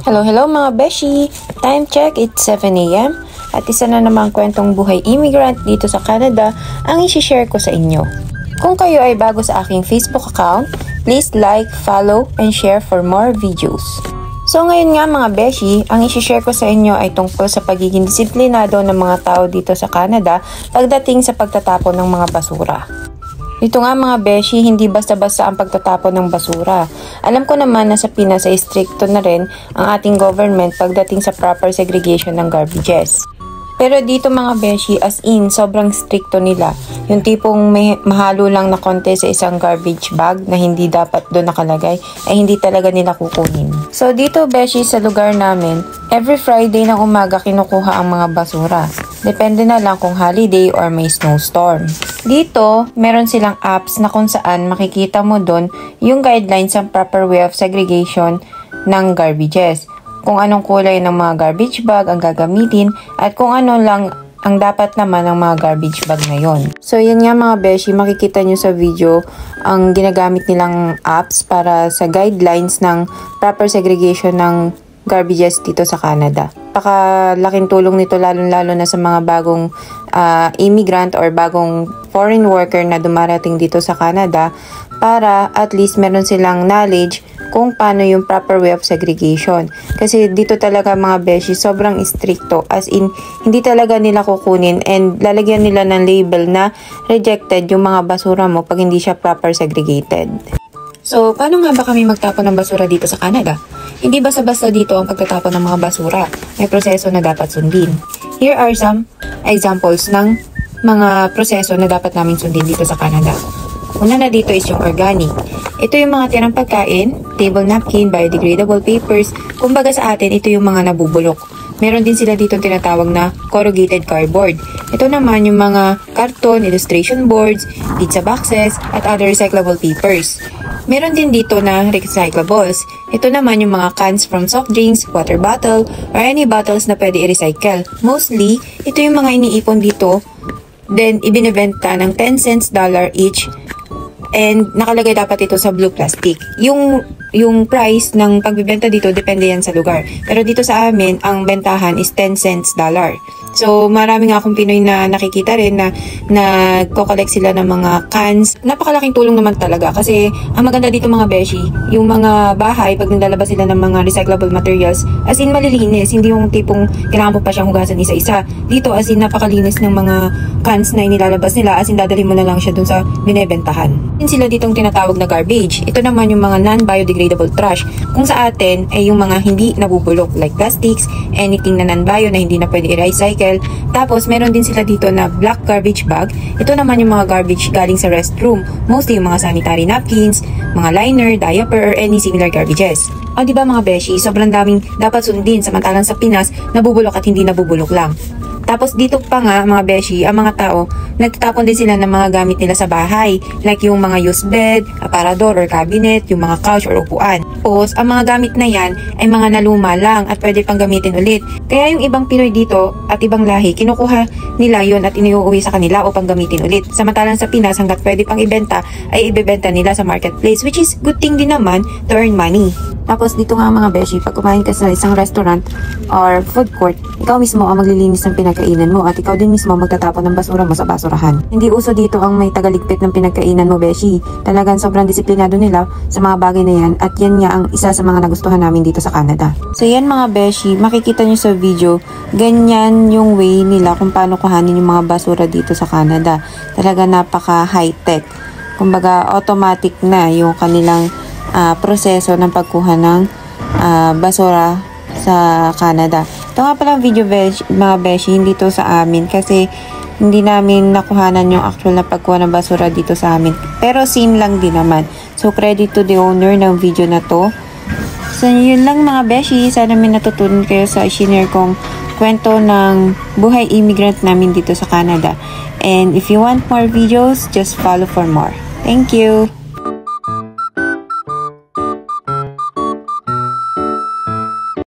Hello mga beshi! Time check, it's 7 AM at isa na namang kwentong buhay immigrant dito sa Canada ang isi-share ko sa inyo. Kung kayo ay bago sa aking Facebook account, please like, follow, and share for more videos. So ngayon nga mga beshi, ang isi-share ko sa inyo ay tungkol sa pagiging disiplinado ng mga tao dito sa Canada pagdating sa pagtatapon ng mga basura. Dito nga mga beshi, hindi basta-basta ang pagtatapon ng basura. Alam ko naman na sa Pinas ay stricto na rin ang ating government pagdating sa proper segregation ng garbages. Pero dito mga beshi, as in, sobrang stricto nila. Yung tipong may mahalo lang na konti sa isang garbage bag na hindi dapat doon nakalagay, ay hindi talaga nila kukunin. So dito beshi, sa lugar namin, every Friday ng umaga kinukuha ang mga basura. Depende na lang kung holiday or may snowstorm. Dito, meron silang apps na kung saan makikita mo doon yung guidelines sa proper way of segregation ng garbages. Kung anong kulay ng mga garbage bag ang gagamitin at kung ano lang ang dapat naman ng mga garbage bag na yon. So yan nga mga beshi, makikita nyo sa video ang ginagamit nilang apps para sa guidelines ng proper segregation ng garbages dito sa Canada. Napakalaking tulong nito lalong-lalo na sa mga bagong immigrant or bagong foreign worker na dumarating dito sa Canada para at least meron silang knowledge kung paano yung proper way of segregation. Kasi dito talaga mga beshi, sobrang stricto. As in, hindi talaga nila kukunin and lalagyan nila ng label na rejected yung mga basura mo pag hindi siya proper segregated. So, paano nga ba kami magtapon ng basura dito sa Canada? Hindi basta-basta dito ang pagtatapon ng mga basura. May proseso na dapat sundin. Here are some examples ng mga proseso na dapat namin sundin dito sa Canada. Una na dito is yung organic. Ito yung mga tirang pagkain, table napkin, biodegradable papers. Kumbaga sa atin, ito yung mga nabubulok. Meron din sila dito tinatawag na corrugated cardboard. Ito naman yung mga karton, illustration boards, pizza boxes, at other recyclable papers. Meron din dito na recyclables. Ito naman yung mga cans from soft drinks, water bottle, or any bottles na pwede i-recycle. Mostly, ito yung mga iniipon dito. Then, ibinibenta ng 10 cents dollar each. And nakalagay dapat ito sa blue plastic. Yung price ng pagbibenta dito depende yan sa lugar. Pero dito sa amin, ang bentahan is 10 cents dollar. So, marami nga akong Pinoy na nakikita rin na nagko-collect sila ng mga cans. Napakalaking tulong naman talaga kasi ang maganda dito mga beshi, yung mga bahay, pag naglalabas sila ng mga recyclable materials, as in malilinis, hindi yung tipong kailangan po pa siyang hugasan isa-isa. Dito as in napakalinis ng mga cans na inilalabas nila, as in dadalhin mo na lang siya dun sa binebentahan. Din sila ditong tinatawag na garbage. Ito naman yung mga non-biodegradable trash. Kung sa atin ay yung mga hindi nabubulok like plastics, anything na non-bio na hindi na pwede i-recycle. Tapos, meron din sila dito na black garbage bag. Ito naman yung mga garbage galing sa restroom. Mostly yung mga sanitary napkins, mga liner, diaper, or any similar garbages. O diba mga beshi, sobrang daming dapat sundin samantalang sa Pinas, nabubulok at hindi nabubulok lang. Tapos dito pa nga mga beshi, ang mga tao, nagtatapon din sila ng mga gamit nila sa bahay. Like yung mga used bed, aparador or cabinet, yung mga couch or upuan. Tapos, ang mga gamit na yan ay mga naluma lang at pwede pang gamitin ulit. Kaya yung ibang Pinoy dito at ibang lahi, kinukuha nila yon at iniuuwi sa kanila o pang gamitin ulit. Samantalang sa Pinas, hanggat pwede pang ibenta, ay ibebenta nila sa marketplace, which is good thing din naman to earn money. Tapos dito nga mga beshi, pag kumain ka sa isang restaurant or food court, ikaw mismo ang maglilinis ng pinagkainan mo at ikaw din mismo magtatapon ng basura mo sa basurahan. Hindi uso dito ang may tagaligpit ng pinagkainan mo beshi. Talagang sobrang disiplinado nila sa mga bagay na yan at yan nga ang isa sa mga nagustuhan namin dito sa Canada. So yan mga beshi, makikita nyo sa video, ganyan yung way nila kung paano kuhanin yung mga basura dito sa Canada. Talaga napaka high-tech. Kumbaga automatic na yung kanilang proseso ng pagkuha ng basura sa Canada. Ito nga palang video mga beshi, hindi to sa amin kasi hindi namin nakuhanan yung actual na pagkuha ng basura dito sa amin. Pero same lang din naman. So credit to the owner ng video na to. So yun lang mga beshi, sana may natutunan kayo sa shinare kong kwento ng buhay immigrant namin dito sa Canada. And if you want more videos, just follow for more. Thank you!